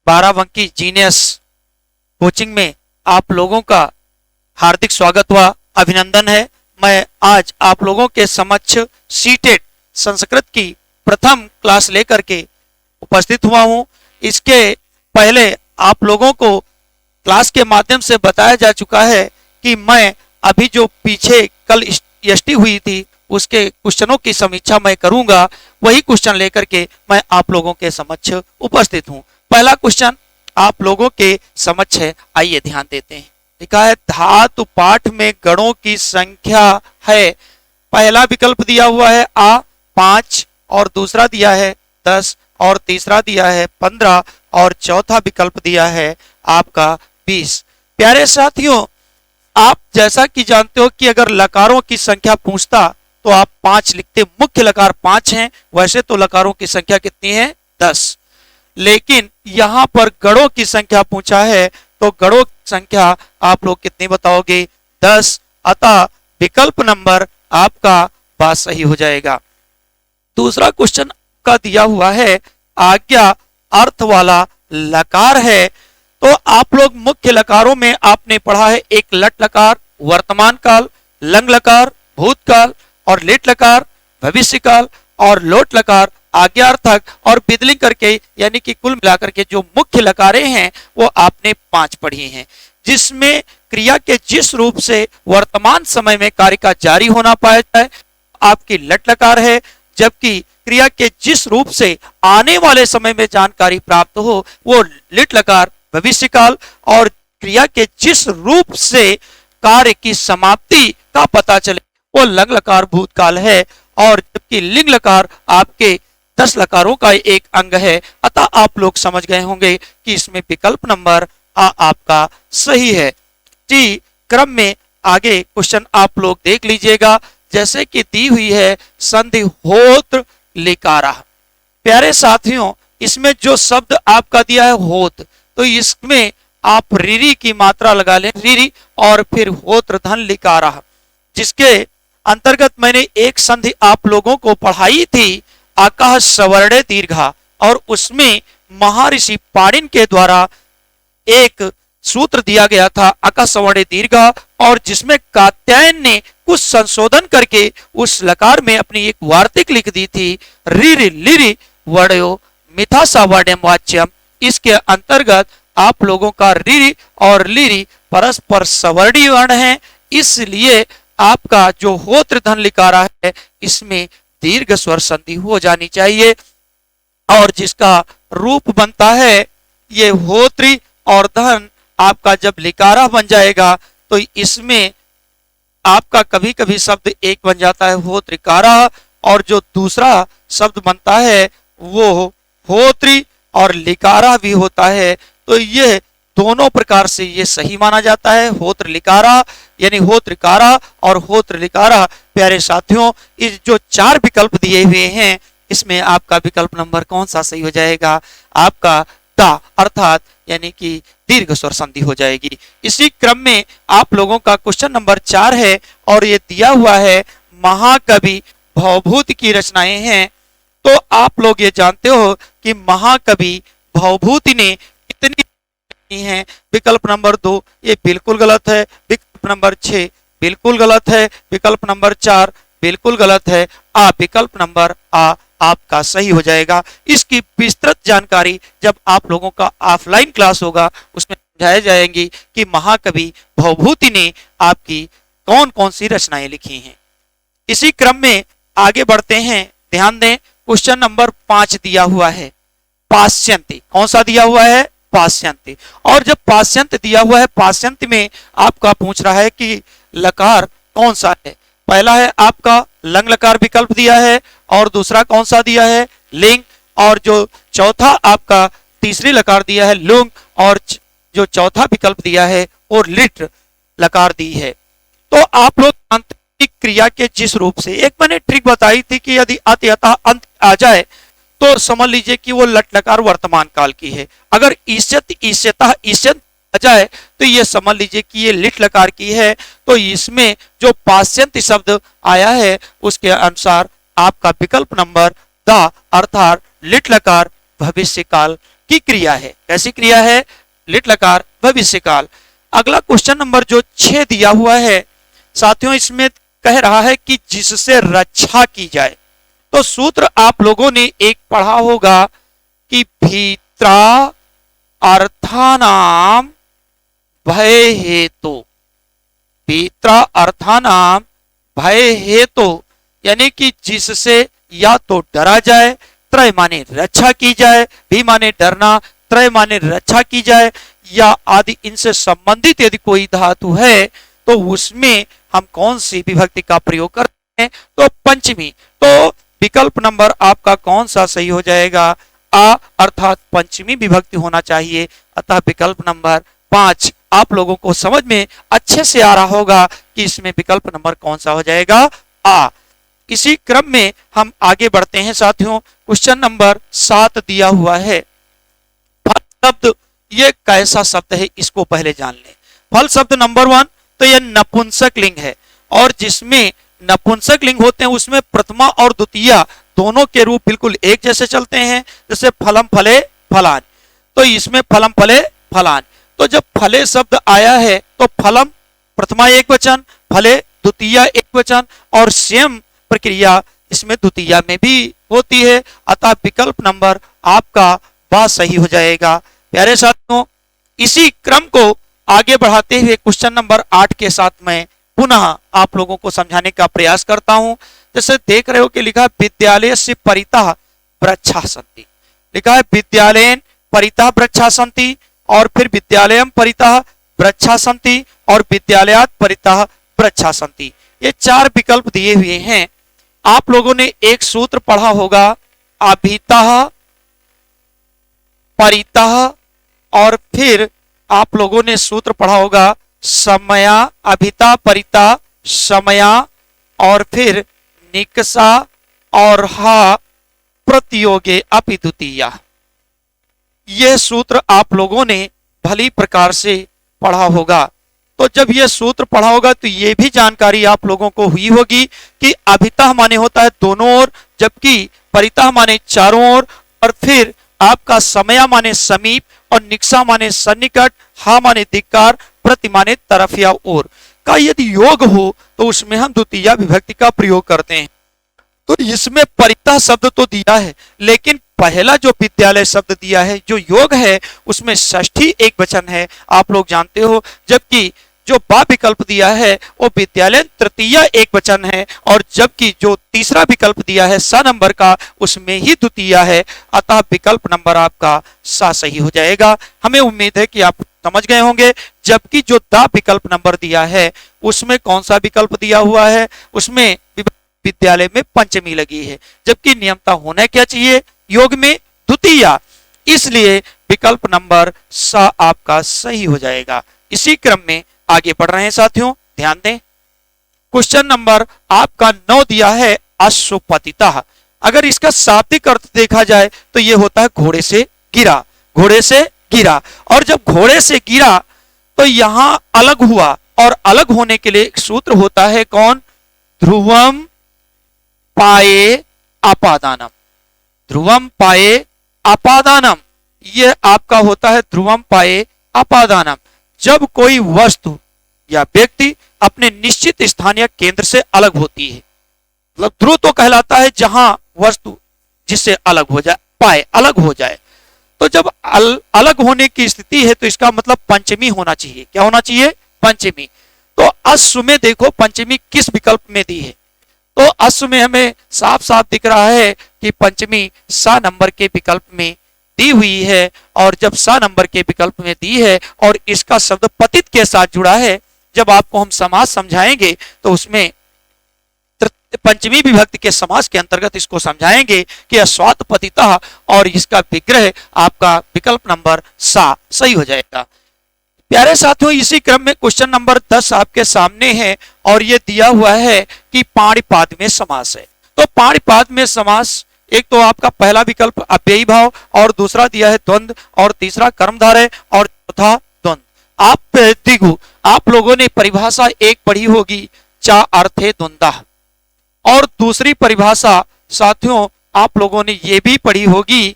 12 genius coaching में आप लोगों का हार्दिक स्वागत व अभिनंदन है। मैं आज आप लोगों के समक्ष सीटेट संस्कृत की प्रथम क्लास लेकर के उपस्थित हुआ हूं। इसके पहले आप लोगों को क्लास के माध्यम से बताया जा चुका है कि मैं अभी जो पीछे कल एसटी हुई थी उसके क्वेश्चनों की समीक्षा मैं करूंगा। वही क्वेश्चन लेकर के मैं आप लोगों के समक्ष उपस्थित हूं। पहला क्वेश्चन आप लोगों के समक्ष है, आइए ध्यान देते हैं। लिखा है धातु पाठ में गणों की संख्या है। पहला विकल्प दिया हुआ है आ 5 और दूसरा दिया है 10 और तीसरा दिया है 15 और चौथा विकल्प दिया है आपका 20। प्यारे साथियों, आप जैसा कि जानते हो कि अगर लकारों की संख्या पूछता तो आप 5 लिखते। मुख्य लकार 5 हैं, वैसे तो लकारों की संख्या कितनी है 10, लेकिन यहां पर गणों की संख्या पूछा है तो गणों की संख्या आप लोग कितनी बताओगे 10। अतः विकल्प नंबर आपका बात सही हो जाएगा। दूसरा क्वेश्चन का दिया हुआ है आज्ञा अर्थ वाला लकार है। तो आप लोग मुख्य लकारों में आपने पढ़ा है एक लट लकार वर्तमान काल, लंग लकार भूतकाल और लिट लकार भविष्य काल और लोट लकार आज्ञार्थक और बिदलिंग करके, यानी कि कुल मिलाकर के जो मुख्य लकारें हैं वो आपने 5 पढ़ी हैं, जिसमें क्रिया के जिस रूप से वर्तमान समय में कार्य का जारी होना पाया जाए आपकी लट लकार है, जबकि क्रिया के जिस रूप से आने वाले समय में जानकारी प्राप्त हो वो लिट लकार भविष्य काल, और क्रिया के जिस रूप से कार्य की समाप्ति का पता चले वो लंग लकार भूतकाल है, और जबकि लिंग लकार आपके 10 लकारों का एक अंग है। अतः आप लोग समझ गए होंगे कि इसमें विकल्प नंबर आ आपका सही है। जी, क्रम में आगे क्वेश्चन आप लोग देख लीजिएगा, जैसे कि दी हुई है संधि होत्र लिकारा। प्यारे साथियों, इसमें जो शब्द आपका दिया है होत, तो इसमें आप रिरी की मात्रा लगा लें, रिरी और फिर होत्र धन लिकारा, जिसके अंतर्गत मैंने एक संधि आप लोगों को पढ़ाई थी आकाश सवर्णे दीर्घा, और उसमें महर्षि पाणिनि के द्वारा एक सूत्र दिया गया था आकाश सवर्णे दीर्घा, और जिसमें कात्यायन ने कुछ संशोधन करके उस लकार में अपनी एक वार्तिक लिख दी थी रिरि लिरि वर्णयो मिथासा वर्ण्यम वाच्यम। इसके अंतर्गत आप लोगों का रिरि और लिरि परस्पर सवर्णी वर्ण है, इसलिए आपका जो होत्र धन लिकारा है इसमें दीर्घ स्वर संधि हो जानी चाहिए, और जिसका रूप बनता है ये होत्री और धन आपका जब लिकारा बन जाएगा तो इसमें आपका कभी कभी शब्द एक बन जाता है होत्रिकारा, और जो दूसरा शब्द बनता है वो होत्री और लिकारा भी होता है। तो ये दोनों प्रकार से ये सही माना जाता है, होत्र लिकारा यानी होत्रिकारा और होत्र लिकारा। प्यारे साथियों, इस जो 4 विकल्प दिए हुए हैं इसमें आपका विकल्प नंबर कौन सा सही हो जाएगा, आपका दा अर्थात यानी कि दीर्घ स्वर संधि हो जाएगी। इसी क्रम में आप लोगों का क्वेश्चन नंबर 4 है, और ये दिया हुआ है महाकवि भवभूति की रचनाएं हैं। तो आप लोग ये जानते हो कि महाकवि भवभूति ने कितनी हैं। विकल्प नंबर 2 ये बिल्कुल गलत है, विकल्प नंबर 6 बिल्कुल गलत है, विकल्प नंबर 4 बिल्कुल गलत है। विकल्प नंबर आ आपका सही हो जाएगा। इसकी विस्तृत जानकारी जब आप लोगों का ऑफलाइन क्लास होगा उसमें समझाई जाएंगी कि महाकवि भवभूति ने आपकी कौन कौन सी रचनाएं लिखी हैं। इसी क्रम में आगे बढ़ते हैं, ध्यान दें। क्वेश्चन नंबर 5 दिया हुआ है पाश्यंती। कौन सा दिया हुआ है, पाश्यंती। और जब पाश्यंत दिया हुआ है, पाश्यंत में आपका पूछ रहा है कि लकार कौन सा है। पहला है आपका लंग लकार विकल्प दिया है, और दूसरा कौन सा दिया है लिंग, और जो चौथा आपका तीसरी लकार दिया है लुंग, और जो चौथा विकल्प दिया है वो लिट लकार दी है। तो आप लोग आंतरिक क्रिया के जिस रूप से, एक मैंने ट्रिक बताई थी कि यदि अत यथा अंत आ जाए तो समझ लीजिए कि वो लट लकार वर्तमान काल की है। अगर ईष्यत ईष्यता ईष्यत आ जाए तो ये समझ लीजिए कि ये लिट लकार की है। तो इसमें जो पाश्यंत शब्द आया है उसके अनुसार आपका विकल्प नंबर द अर्थात लिट लकार भविष्य काल की क्रिया है। कैसी क्रिया है? लिट लकार भविष्य काल। अगला क्वेश्चन नंबर जो 6 दिया हुआ है साथियों, इसमें कह रहा है कि जिससे रक्षा की जाए। तो सूत्र आप लोगों ने एक पढ़ा होगा कि भीत्रा अर्थानाम भय हेतु। भीत्रा अर्थानाम भय हेतु यानी कि जिससे या तो डरा जाए, त्रय माने रक्षा की जाए, भी माने डरना, त्रय माने रक्षा की जाए, या आदि इनसे संबंधित यदि कोई धातु है तो उसमें हम कौन सी विभक्ति का प्रयोग करते हैं? तो पंचमी। तो विकल्प नंबर आपका कौन सा सही हो जाएगा? आ अर्थात पंचमी विभक्ति होना चाहिए। अतः विकल्प नंबर 5 आप लोगों को समझ में अच्छे से आ रहा होगा कि इसमें विकल्प नंबर कौन सा हो जाएगा? आ। इसी क्रम में हम आगे बढ़ते हैं साथियों। क्वेश्चन नंबर 7 दिया हुआ है। फल शब्द ये कैसा शब्द है इसको पहले जान लें। फल शब्द नंबर 1 तो यह नपुंसक लिंग है, और जिसमें नपुंसक लिंग होते हैं उसमें प्रथमा और द्वितीया दोनों के रूप बिल्कुल एक जैसे चलते हैं, जैसे फलम फले फलान। तो इसमें फलम फले फलान। तो जब फले शब्द आया है तो फलम प्रथमा एक वचन, फले द्वितीया एक वचन, और सेम प्रक्रिया इसमें द्वितीया में भी होती है। अतः विकल्प नंबर आपका बा सही हो जाएगा। प्यारे साथियों, इसी क्रम को आगे बढ़ाते हुए क्वेश्चन नंबर 8 के साथ मैं पुनः आप लोगों को समझाने का प्रयास करता हूं। जैसे देख रहे हो कि लिखा है विद्यालय से परितः वृक्षा सन्ति। लिखा है विद्यालयन परितः वृक्षा सन्ति, और फिर विद्यालयम परितः वृक्षा सन्ति, और विद्यालयात् परितः वृक्षा सन्ति। ये 4 विकल्प दिए हुए हैं। आप लोगों ने एक सूत्र पढ़ा होगा अभितः परितः, और फिर आप लोगों ने सूत्र पढ़ा होगा समया, अभिता परिता समया, और फिर निकषा और हा प्रतियोगे अपि द्वितीया। यह सूत्र आप लोगों ने भली प्रकार से पढ़ा होगा। तो जब यह सूत्र पढ़ा होगा तो यह भी जानकारी आप लोगों को हुई होगी कि अभितः माने होता है दोनों ओर, जबकि परितः माने चारों ओर, और फिर आपका समया माने समीप, और निकषा माने सन्निकट, हा माने धिक्कार, प्रति माने तरफ या ओर का यदि योग हो तो उसमें हम द्वितीया विभक्ति का प्रयोग करते हैं। तो इसमें परितः शब्द तो दिया है, लेकिन पहला जो विद्यालय शब्द दिया है जो योग है उसमें षष्ठी एक वचन है, आप लोग जानते हो। जबकि जो बा विकल्प दिया है वो विद्यालय तृतीया एक वचन है, और जबकि जो तीसरा विकल्प दिया है सा नंबर का उसमें ही द्वितीया है। अतः विकल्प नंबर आपका सा सही हो जाएगा। हमें उम्मीद है कि आप समझ गए होंगे। जबकि जो दा विकल्प नंबर दिया है उसमें कौन सा विकल्प दिया हुआ है? उसमें विद्यालय में पंचमी लगी है, जबकि नियमता होना क्या चाहिए? योग में द्वितीया। इसलिए विकल्प नंबर सा आपका सही हो जाएगा। इसी क्रम में आगे बढ़ रहे हैं साथियों, ध्यान दें। क्वेश्चन नंबर आपका 9 दिया है अश्वपतितः। अगर इसका शाब्दिक अर्थ देखा जाए तो यह होता है घोड़े से गिरा, घोड़े से गिरा। और जब घोड़े से गिरा तो यहां अलग हुआ, और अलग होने के लिए एक सूत्र होता है कौन? ध्रुवम पाए आपादानम। ध्रुवम पाए आपादानम, यह आपका होता है ध्रुवम पाए आपादानम। जब कोई वस्तु या व्यक्ति अपने निश्चित स्थान या केंद्र से अलग होती है, मतलब ध्रुव तो कहलाता है जहां वस्तु जिससे अलग हो जाए, पाए अलग हो जाए। तो जब अलग होने की स्थिति है तो इसका मतलब पंचमी होना चाहिए। क्या होना चाहिए? पंचमी। तो अश्व में देखो पंचमी किस विकल्प में दी है? तो अश्व में हमें साफ साफ दिख रहा है कि पंचमी सा नंबर के विकल्प में दी हुई है, और जब सा नंबर के विकल्प में दी है और इसका शब्द पतित के साथ जुड़ा है, जब आपको हम समास समझाएंगे तो उसमें पंचमी विभक्ति के समास के अंतर्गत इसको समझाएंगे कि अश्वात पतितः, और इसका विग्रह आपका विकल्प नंबर सा सही हो जाएगा। प्यारे साथियों, इसी क्रम में क्वेश्चन नंबर 10 आपके सामने है, और यह दिया हुआ है कि पाणिपाद में समास है। तो पाणिपाद में समास, एक तो आपका पहला विकल्प अव्ययी भाव, और दूसरा दिया है द्वंद, और तीसरा कर्मधारय, और चौथा द्वंद। आप दिगु आप लोगों ने परिभाषा एक पढ़ी होगी चा अर्थे द्वंद्वः, और दूसरी परिभाषा साथियों आप लोगों ने ये भी पढ़ी होगी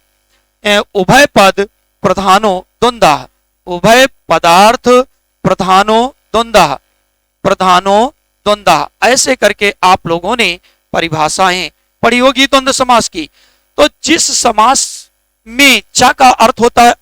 उभय पद प्रधानो द्वंद्वः, उभय पदार्थ प्रधानो द्वंद्वः, प्रधानो द्वंद्वः, ऐसे करके आप लोगों ने परिभाषाएं पढ़ी होगी द्वंद्व समास की। तो जिस समास में चा का अर्थ होता है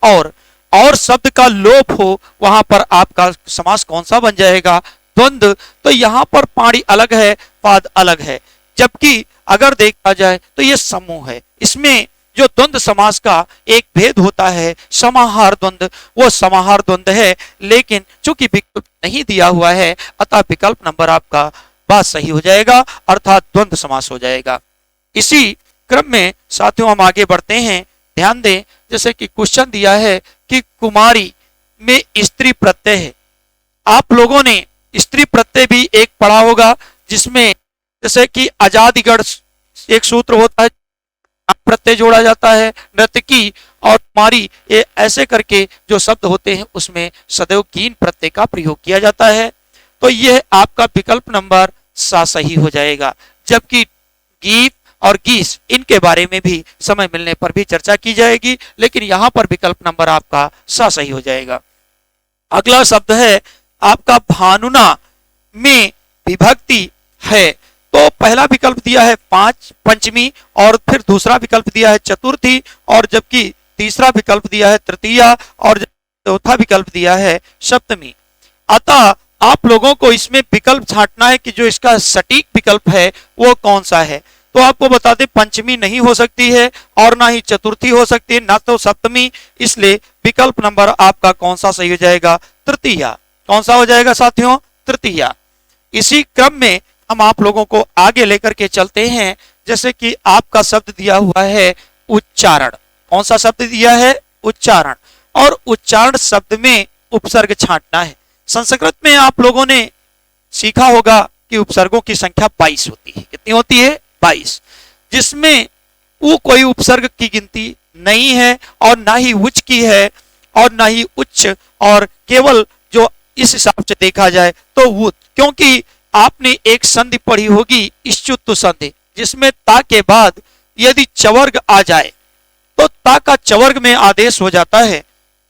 और शब्द का लोप हो, वहां पर आपका समास कौन सा बन जाएगा? द्वंद्व। तो यहां पर पाणी अलग है, पाद अलग है, जबकि अगर देखा जाए तो ये समूह है। इसमें जो द्वंद्व समास का एक भेद होता है समाहार द्वंद्व, वो समाहार द्वंद्व है, लेकिन चूंकि विकल्प नहीं दिया हुआ है अतः विकल्प नंबर आपका बात सही हो जाएगा, अर्थात द्वंद्व समास हो जाएगा। इसी क्रम में साथियों हम आगे बढ़ते हैं। ध्यान दें, जैसे कि क्वेश्चन दिया है कि कुमारी में स्त्री प्रत्यय है। आप लोगों ने स्त्री प्रत्यय भी एक पढ़ा होगा, जिसमें जैसे कि आजादिगढ़ एक सूत्र होता है, प्रत्यय जोड़ा जाता है, नर्तकी और कुमारी, ये ऐसे करके जो शब्द होते हैं उसमें सदैव कीन प्रत्यय का प्रयोग किया जाता है। तो यह आपका विकल्प नंबर सा सही हो जाएगा। जबकि गीत और गीस, इनके बारे में भी समय मिलने पर भी चर्चा की जाएगी, लेकिन यहां पर विकल्प नंबर आपका सा सही हो जाएगा। अगला शब्द है आपका भानुना में विभक्ति है। तो पहला विकल्प दिया है पंचमी, और फिर दूसरा विकल्प दिया है चतुर्थी, और जबकि तीसरा विकल्प दिया है तृतीया, और चौथा विकल्प दिया है सप्तमी। अतः आप लोगों को इसमें विकल्प छांटना है कि जो इसका सटीक विकल्प है वो कौन सा है। तो आपको बता दें, पंचमी नहीं हो सकती है और ना ही चतुर्थी हो सकती है, ना तो सप्तमी, इसलिए विकल्प नंबर आपका कौन सा सही हो जाएगा? तृतीया। कौन सा हो जाएगा साथियों? तृतीया। इसी क्रम में हम आप लोगों को आगे लेकर के चलते हैं। जैसे कि आपका शब्द दिया हुआ है उच्चारण। कौन सा शब्द दिया है? उच्चारण। और उच्चारण शब्द में उपसर्ग छांटना है। संस्कृत में आप लोगों ने सीखा होगा कि उपसर्गों की संख्या 22 होती है। कितनी होती है? 22, जिसमें वो कोई उपसर्ग की गिनती नहीं है, और ना ही उच्च की है और ना ही उच्च, और केवल जो इस हिसाब से देखा जाए तो वो, क्योंकि आपने एक संधि पढ़ी होगी इश्चुत्तु संधि, जिसमें ता के बाद यदि चवर्ग आ जाए तो ता का चवर्ग में आदेश हो जाता है।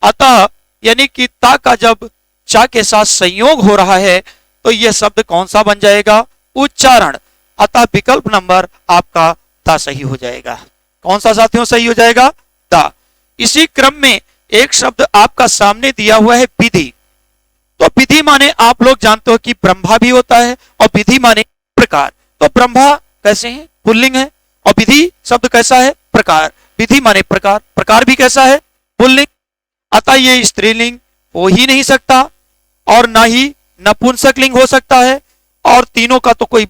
अतः यानी कि ता का जब चा के साथ संयोग हो रहा है तो यह शब्द कौन सा बन जाएगा? उच्चारण। अतः विकल्प नंबर आपका दा सही हो जाएगा। कौन सा साथियों सही हो जाएगा? दा। इसी क्रम में एक शब्द आपका सामने दिया हुआ है विधि। तो विधि माने आप लोग जानते हो कि ब्रह्मा भी होता है, और विधि माने प्रकार। तो ब्रह्मा कैसे है? पुल्लिंग है, और विधि शब्द कैसा है? प्रकार। विधि माने प्रकार, प्रकार भी कैसा है? पुल्लिंग। अतः ये स्त्रीलिंग हो ही नहीं सकता, और ना ही नपुंसकलिंग हो सकता है, और तीनों का तो कोई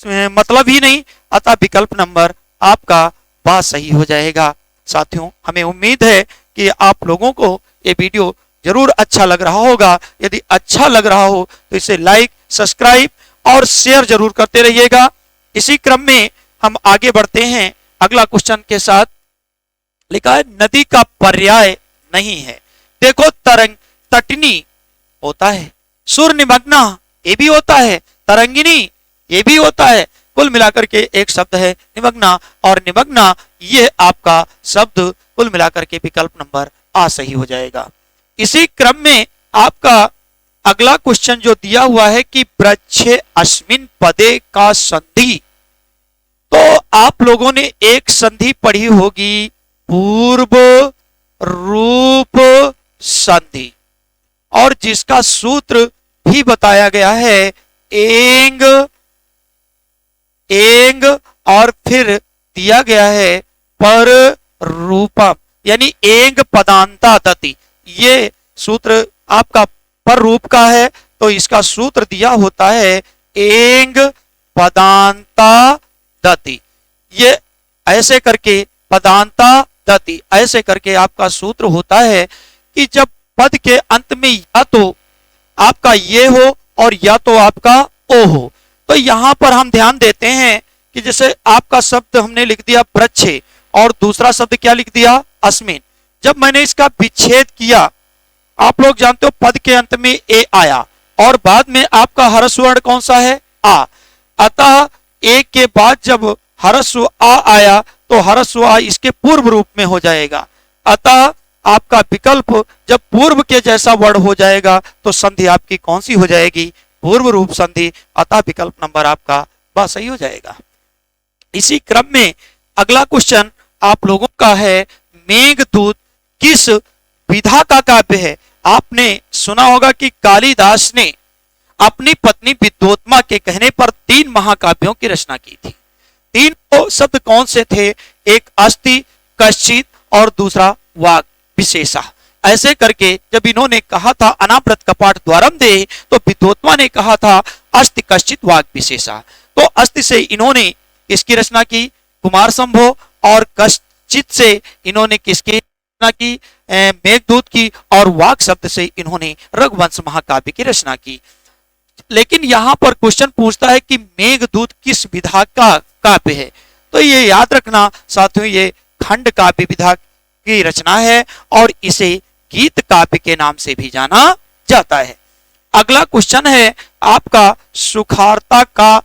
मतलब ही नहीं। अतः विकल्प नंबर आपका बात सही हो जाएगा। साथियों, हमें उम्मीद है कि आप लोगों को ये वीडियो जरूर अच्छा लग रहा होगा। यदि अच्छा लग रहा हो तो इसे लाइक, सब्सक्राइब और शेयर जरूर करते रहिएगा। इसी क्रम में हम आगे बढ़ते हैं अगला क्वेश्चन के साथ। लिखा है नदी का पर्याय नहीं है। देखो, तरंग तटनी होता है, सुर निमग्ना ये भी होता है, तरंगिनी ये भी होता है। कुल मिलाकर के एक शब्द है निमग्ना, और निमग्ना ये आपका शब्द कुल मिलाकर के विकल्प नंबर आ सही हो जाएगा। इसी क्रम में आपका अगला क्वेश्चन जो दिया हुआ है कि वृक्षे अस्मिन पदे का संधि। तो आप लोगों ने एक संधि पढ़ी होगी पूर्व रूप संधि, और जिसका सूत्र भी बताया गया है एंग, एंग, और फिर दिया गया है पर रूपम, यानी एंग पदांता दति। ये सूत्र आपका पर रूप का है, तो इसका सूत्र दिया होता है एंग पदांता दति। ये ऐसे करके पदांता दति, ऐसे करके आपका सूत्र होता है कि जब पद के अंत में या तो आपका ये हो और या तो आपका ओ हो। तो यहां पर हम ध्यान देते हैं कि जैसे आपका शब्द हमने लिख दिया वृक्षे, और दूसरा शब्द क्या लिख दिया? अस्मिन। जब मैंने इसका विच्छेद किया, आप लोग जानते हो पद के अंत में ए आया, और बाद में आपका ह्रस्व वर्ण कौन सा है? आ। अतः ए के बाद जब ह्रस्व आ आया तो ह्रस्व आ इसके पूर्व रूप में हो जाएगा। अतः आपका विकल्प जब पूर्व के जैसा वर्ण हो जाएगा तो संधि आपकी कौन सी हो जाएगी? पूर्व रूप संधि। अतः विकल्प नंबर आपका वह सही हो जाएगा। इसी क्रम में अगला क्वेश्चन आप लोगों का है, मेघदूत किस विधा का काव्य है? आपने सुना होगा कि कालिदास ने अपनी पत्नी विद्योत्मा के कहने पर 3 महाकाव्यों की रचना की थी। 3 शब्द कौन से थे? एक अस्ति, कश्चित और दूसरा वाग विशेषा। ऐसे करके जब इन्होंने कहा था अनाव्रत कपाट द्वारम दे, तो विद्योत्मा ने कहा था अस्ति कश्चित वाग विशेषा। तो अस्ति से इन्होंने किसकी रचना की? कुमार संभव। और कश्चित से इन्होंने किसकी रचना की? मेघदूत की। और वाग शब्द से इन्होंने रघुवंश महाकाव्य की रचना की। लेकिन यहां पर क्वेश्चन पूछता है कि मेघदूत किस विधा का काव्य है? तो ये याद रखना साथियों, ये खंड काव्य विधा की रचना है और इसे गीत काव्य के नाम से भी जाना जाता है। अगला क्वेश्चन है आपका, सुखारता का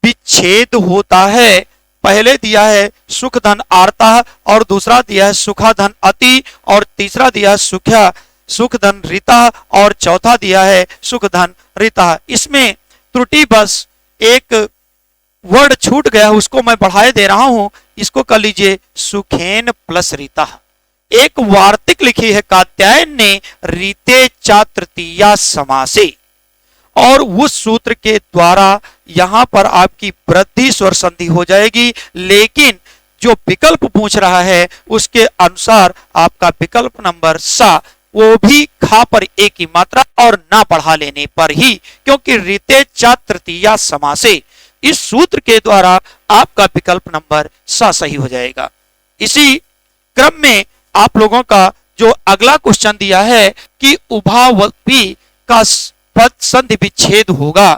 विच्छेद होता है। पहले दिया है सुख धन आरता और दूसरा दिया है सुखा धन अति और तीसरा दिया है सुख धन रीता और चौथा दिया है सुख धन रीता। इसमें त्रुटि बस एक वर्ड छूट गया, उसको मैं बढ़ाए दे रहा हूं। इसको कर लीजिए सुखेन प्लस रीता। एक वार्तिक लिखी है कात्यायन ने, रीते चा तृतीया समासे, और उस सूत्र के द्वारा यहां पर आपकी वृद्धि स्वर संधि हो जाएगी। लेकिन जो विकल्प पूछ रहा है उसके अनुसार आपका विकल्प नंबर सा, वो भी खा पर एक ही मात्रा और ना पढ़ा लेने पर ही, क्योंकि रीते चा तृतीया समासे, इस सूत्र के द्वारा आपका विकल्प नंबर सा सही हो जाएगा। इसी क्रम में आप लोगों का जो अगला क्वेश्चन दिया है कि उभावपी का पद संधि विच्छेद होगा,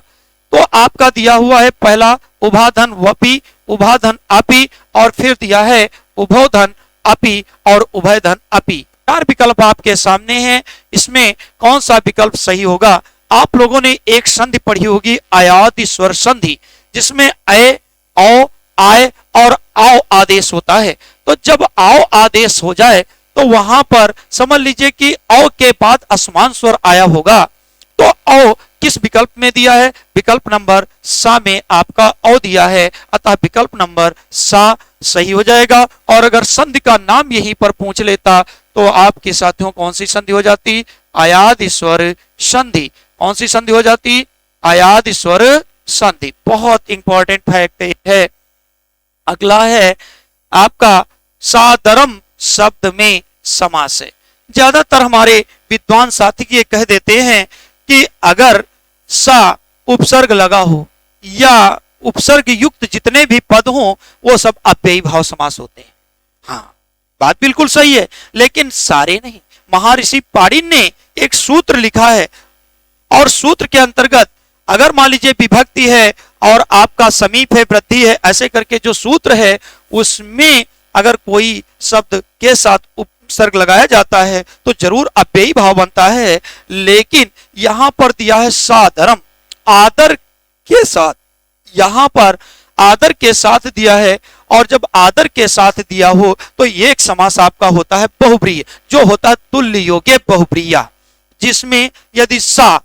तो आपका दिया हुआ है पहला उभाधन वपी, उभाधन अपी, और फिर दिया है उभोधन अपी और उभयधन अपी। 4 विकल्प आपके सामने हैं। इसमें कौन सा विकल्प सही होगा? आप लोगों ने एक संधि पढ़ी होगी आयाति स्वर संधि, जिसमें अ, औ, आय और आओ आदेश होता है। तो जब आओ आदेश हो जाए तो वहां पर समझ लीजिए कि औ के बाद असमान स्वर आया होगा। तो औ किस विकल्प में दिया है? विकल्प नंबर सा में आपका औ दिया है, अतः विकल्प नंबर सा सही हो जाएगा। और अगर संधि का नाम यहीं पर पूछ लेता तो आपके साथियों कौन सी संधि हो जाती? आयाद स्वर संधि। कौन सी संधि हो जाती? आयाद स्वर संधि। बहुत इंपॉर्टेंट फैक्ट है। अगला है आपका सादरम शब्द में समास है। ज्यादातर हमारे विद्वान साथी ये कह देते हैं कि अगर सा उपसर्ग लगा हो या उपसर्ग युक्त जितने भी पद हों वो सब अव्ययी भाव समास होते हैं। हाँ, बात बिल्कुल सही है, लेकिन सारे नहीं। महर्षि पाणिनि ने एक सूत्र लिखा है और सूत्र के अंतर्गत अगर मान लीजिए विभक्ति है और आपका समीप है, वृद्धि है, ऐसे करके जो सूत्र है उसमें अगर कोई शब्द के साथ उपसर्ग लगाया जाता है तो जरूर अव्ययी भाव बनता है। लेकिन यहां पर दिया है सादरम, आदर के साथ, यहां पर आदर के साथ दिया है। और जब आदर के साथ दिया हो तो ये एक समास आपका होता है बहुब्रीय, जो होता है तुल्य योग्य बहुब्रीया, जिसमें यदि सा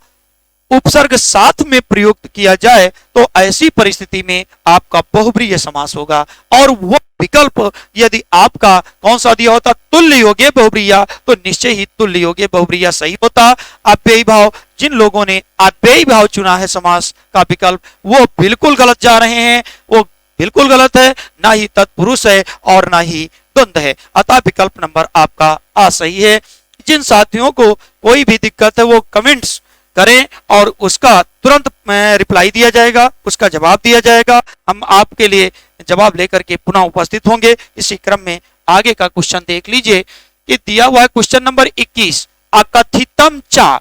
उपसर्ग साथ में प्रयुक्त किया जाए तो ऐसी परिस्थिति में आपका बहुब्रीय समास होगा। और वो विकल्प यदि आपका कौन सा दिया होता? तुल्य योग्य बहुब्रीया, तो निश्चय ही तुल्य योग्य बहुब्रीया सही होता। अव्ययी भाव, जिन लोगों ने अव्ययी भाव चुना है समास का विकल्प, वो बिल्कुल गलत जा रहे हैं। वो बिल्कुल गलत है, ना ही तत्पुरुष है और ना ही द्वंद्व है। अतः विकल्प नंबर आपका आ सही है। जिन साथियों को कोई भी दिक्कत है वो कमेंट्स करें और उसका तुरंत रिप्लाई दिया जाएगा, उसका जवाब दिया जाएगा। हम आपके लिए जवाब लेकर के पुनः उपस्थित होंगे। इसी क्रम में आगे का क्वेश्चन देख लीजिए कि दिया हुआ है क्वेश्चन नंबर 21, अकथितम चा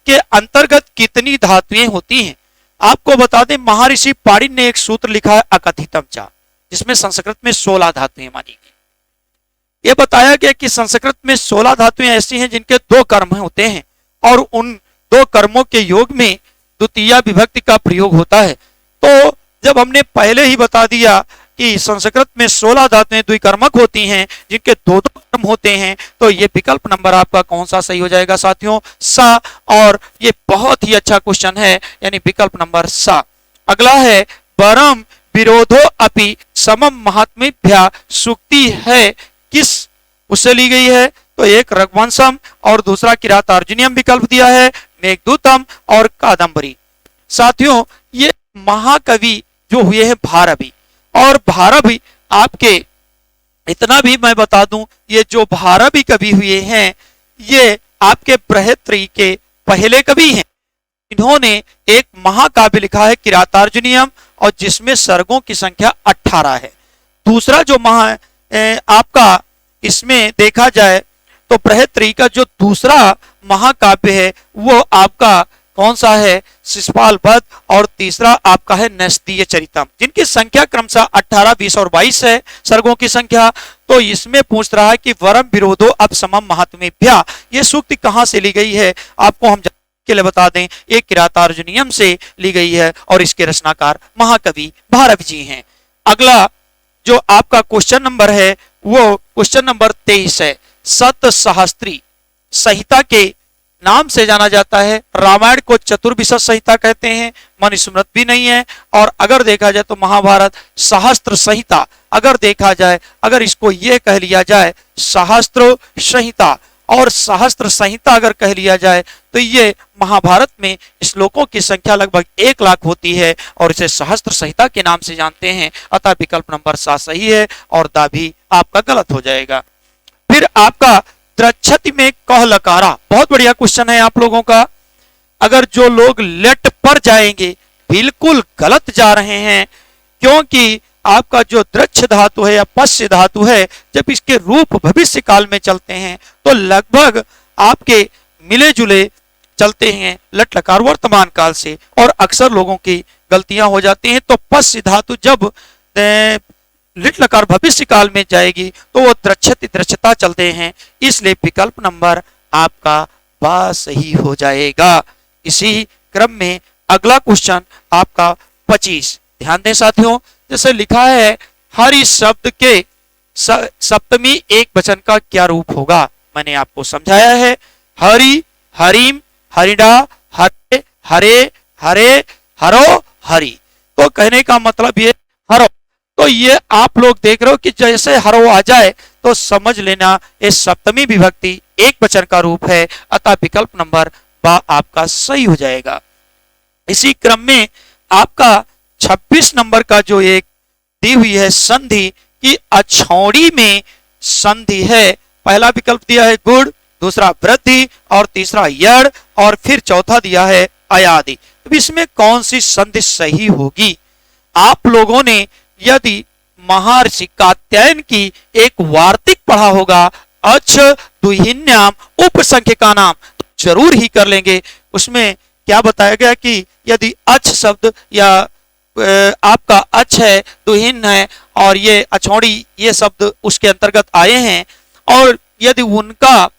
के अंतर्गत कितनी धातुएं होती हैं? आपको बता दें महर्षि पाणिनि ने एक सूत्र लिखा है अकथितम चा, जिसमें संस्कृत में 16 धातुएं मानी गई। यह बताया गया कि संस्कृत में 16 धातुएं ऐसी हैं जिनके 2 कर्म होते हैं और उन 2 कर्मों के योग में द्वितीया विभक्ति का प्रयोग होता है। तो जब हमने पहले ही बता दिया कि संस्कृत में 16 धातुएं द्विकर्मक होती हैं जिनके दो दो कर्म होते हैं, तो ये विकल्प नंबर आपका कौन सा सही हो जाएगा साथियों? सा। और ये बहुत ही अच्छा क्वेश्चन है, यानी विकल्प नंबर सा। अगला है परम विरोधो अपि समम महात्म्यभ्या सूक्ति है, किस उससे ली गई है? तो एक रघुवंशम और दूसरा किरातार्जुनीयम विकल्प दिया है, मेघदूतम और कादंबरी। साथियों ये महाकवि जो हुए हैं भारवी, और भारवी आपके इतना भी मैं बता दूं, ये जो भारवी कवि हुए हैं ये आपके बृहत्त्रयी के पहले कवि हैं। इन्होंने एक महाकाव्य लिखा है किरातार्जुनीयम, और जिसमें सर्गों की संख्या 18 है। दूसरा जो आपका इसमें देखा जाए तो बृहत्त्रयी का जो दूसरा महाकाव्य है वो आपका कौन सा है? शिशुपाल वध। और तीसरा आपका है नैषधीय चरितम, जिनकी संख्या क्रमशः 18, 20 और 22 है सर्गों की संख्या। तो इसमें पूछ रहा है कि वरम विरोधो अब समम महात्म्यभ्या, ये सूक्ति कहां से ली गई है? आपको हम के लिए बता दें, एक किरातार्जुनीयम से ली गई है और इसके रचनाकार महाकवि भारवी जी हैं। अगला जो आपका क्वेश्चन नंबर है वो क्वेश्चन नंबर 23 है। सत सहस्त्री संहिता के नाम से जाना जाता है। रामायण को चतुर्विशद संहिता कहते हैं, मनुस्मृत भी नहीं है। और अगर देखा जाए तो महाभारत सहस्त्र संहिता, अगर देखा जाए, अगर इसको ये कह लिया जाए सहस्त्र संहिता और सहस्त्र संहिता अगर कह लिया जाए तो ये महाभारत में श्लोकों की संख्या लगभग 1 लाख होती है और इसे सहस्त्र संहिता के नाम से जानते हैं। अतः विकल्प नंबर 7 सही है और दा भी आपका गलत हो जाएगा। फिर आपका द्रच्छति में कह लकारा, बहुत बढ़िया क्वेश्चन है आप लोगों का। अगर जो लोग लेट पर जाएंगे बिल्कुल गलत जा रहे हैं, क्योंकि आपका जो द्रक्ष धातु है या पश्य धातु है, जब इसके रूप भविष्य काल में चलते हैं तो लगभग आपके मिले जुले चलते हैं लट लकार वर्तमान काल से, और अक्सर लोगों की गलतियां हो जाती हैं। तो पश्य धातु जब लिट लकार भविष्य काल में जाएगी तो वो द्रच्छति द्रच्छता चलते हैं, इसलिए विकल्प नंबर आपका बा सही हो जाएगा। इसी क्रम में अगला क्वेश्चन आपका 25, ध्यान दें साथियों, जैसे लिखा है हरि शब्द के सप्तमी एक वचन का क्या रूप होगा? मैंने आपको समझाया है, हरि, हरिम, हरिडा, हरे, हरे, हरे, हरो, हरि। तो कहने का मतलब ये हरो, तो ये आप लोग देख रहे हो कि जैसे हरो आ जाए तो समझ लेना ये सप्तमी विभक्ति एक वचन का रूप है। अतः विकल्प नंबर बा आपका सही हो जाएगा। इसी क्रम में आपका 26 नंबर का जो एक दी हुई है संधि की अछौड़ी में संधि है। पहला विकल्प दिया है गुड़, दूसरा वृद्धि और तीसरा यड़, और फिर चौथा दिया है अयादि। तो इसमें कौन सी संधि सही होगी? आप लोगों ने यदि महर्षि कात्यायन की एक वार्तिक पढ़ा होगा अच दुहिन्याम उपसंख्यका नाम, तो जरूर ही कर लेंगे। उसमें क्या बताया गया कि यदि अच शब्द या आपका अच है, दुहिन है और ये अछौड़ी, ये शब्द उसके अंतर्गत आए हैं, और यदि उनका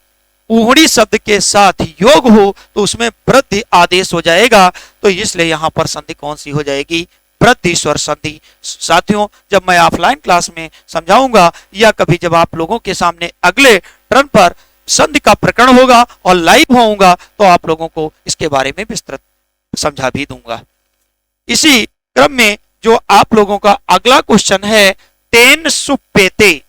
उहड़ी शब्द के साथ योग हो तो उसमें वृद्धि आदेश हो जाएगा। तो इसलिए यहां पर संधि कौन सी हो जाएगी? वृद्धि स्वर संधि। साथियों जब मैं ऑफलाइन क्लास में समझाऊंगा या कभी जब आप लोगों के सामने अगले टर्न पर संधि का प्रकरण होगा और लाइव होऊंगा तो आप लोगों को इसके बारे में विस्तृत समझा भी दूंगा। इसी क्रम में जो आप लोगों का अगला क्वेश्चन है तेन सुपेते,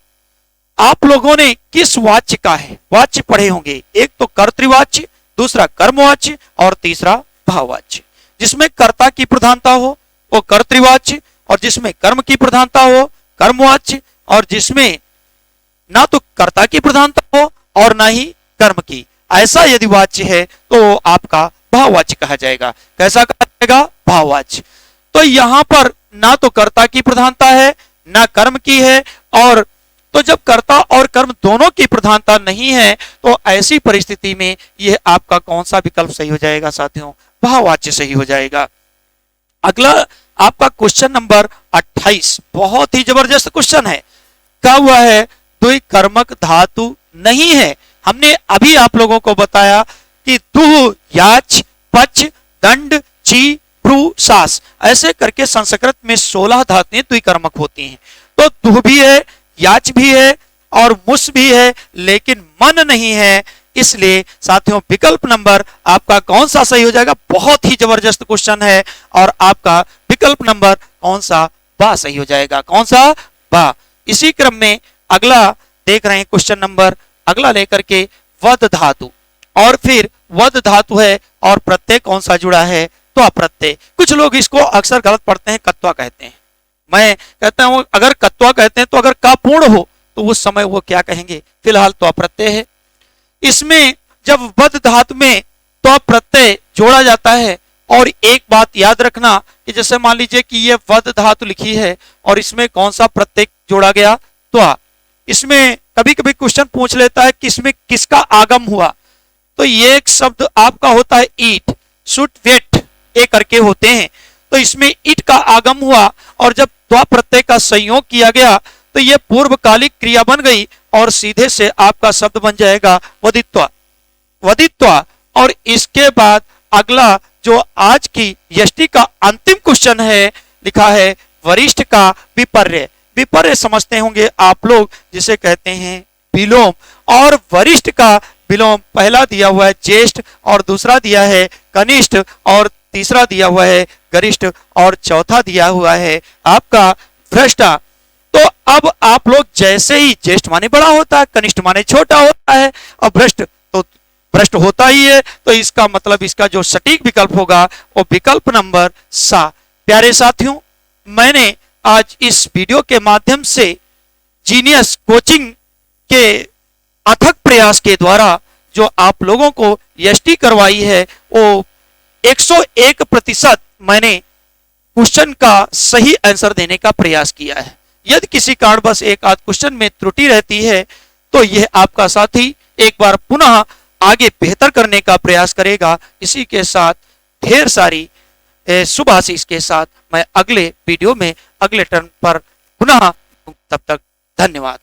आप लोगों ने किस वाच्य का है वाच्य पढ़े होंगे? एक तो कर्तृवाच्य, दूसरा कर्मवाच्य और तीसरा भाववाच्य। जिसमें कर्ता की प्रधानता हो वो कर्तृवाच्य, और जिसमें कर्म की प्रधानता हो कर्मवाच्य, और जिसमें ना तो कर्ता की प्रधानता हो और ना ही कर्म की, ऐसा यदि वाच्य है तो आपका भाववाच्य कहा जाएगा। कैसा कहा जाएगा? भाववाच्य। तो यहां पर ना तो कर्ता की प्रधानता है ना कर्म की है, और तो जब कर्ता और कर्म दोनों की प्रधानता नहीं है तो ऐसी परिस्थिति में यह आपका कौन सा विकल्प सही हो जाएगा साथियों? भाववाच्य सही हो जाएगा। अगला आपका क्वेश्चन नंबर 28, बहुत ही जबरदस्त क्वेश्चन है। क्या हुआ है? द्विकर्मक धातु नहीं है। हमने अभी आप लोगों को बताया कि दुह, याच, पच, दंड, ची, भ्रू, सास, ऐसे करके संस्कृत में 16 धातुएं द्विकर्मक होती हैं। तो दुह भी है, याच भी है और मुस भी है, लेकिन मन नहीं है। इसलिए साथियों विकल्प नंबर आपका कौन सा सही हो जाएगा? बहुत ही जबरदस्त क्वेश्चन है और आपका विकल्प नंबर कौन सा? बा सही हो जाएगा। कौन सा? बा। इसी क्रम में अगला देख रहे हैं क्वेश्चन नंबर अगला लेकर के, वद धातु, और फिर वद धातु है और प्रत्यय कौन सा जुड़ा है? त्वा प्रत्यय। कुछ लोग इसको अक्सर गलत पढ़ते हैं, कत्वा कहते हैं। मैं कहता हूं अगर कत्वा कहते हैं तो अगर का पूर्ण हो तो उस समय वो क्या कहेंगे? फिलहाल त्वा प्रत्यय है। इसमें जब वद धातु में त्वा प्रत्यय जोड़ा जाता है, और एक बात याद रखना कि जैसे मान लीजिए कि ये वद धातु लिखी है और इसमें कौन सा प्रत्यय जोड़ा गया? त्वा। इसमें कभी कभी क्वेश्चन पूछ लेता है कि इसमें किसका आगम हुआ, तो ये एक शब्द आपका होता है ईट, शुट, वेट, ए करके होते हैं। तो इसमें ईट का आगम हुआ और जब त्वा प्रत्यय का संयोग किया गया तो ये पूर्वकालिक क्रिया बन गई और सीधे से आपका शब्द बन जाएगा वदित्वा। वदित्वा। और इसके बाद अगला जो आज की यष्टि का अंतिम क्वेश्चन है, लिखा है वरिष्ठ का विपर्य। विपर्य समझते होंगे आप लोग, जिसे कहते हैं विलोम। और वरिष्ठ का विलोम पहला दिया हुआ है ज्येष्ठ, और दूसरा दिया है कनिष्ठ, और तीसरा दिया हुआ है गरिष्ठ, और चौथा दिया हुआ है आपका भ्रष्टा। तो अब आप लोग जैसे ही ज्येष्ठ माने बड़ा होता है, कनिष्ठ माने छोटा होता है, और भ्रष्ट तो भ्रष्ट होता ही है, तो इसका मतलब इसका जो सटीक विकल्प होगा वो विकल्प नंबर सा। प्यारे साथियों, मैंने आज इस वीडियो के माध्यम से जीनियस कोचिंग के अथक प्रयास के द्वारा जो आप लोगों को यष्टि करवाई है वो 101% मैंने क्वेश्चन का सही आंसर देने का प्रयास किया है। यदि किसी कारणवश एक आध क्वेश्चन में त्रुटि रहती है तो यह आपका साथी एक बार पुनः आगे बेहतर करने का प्रयास करेगा। इसी के साथ ढेर सारी शुभ आशीष के साथ मैं अगले वीडियो में अगले टर्न पर पुनः, तब तक धन्यवाद।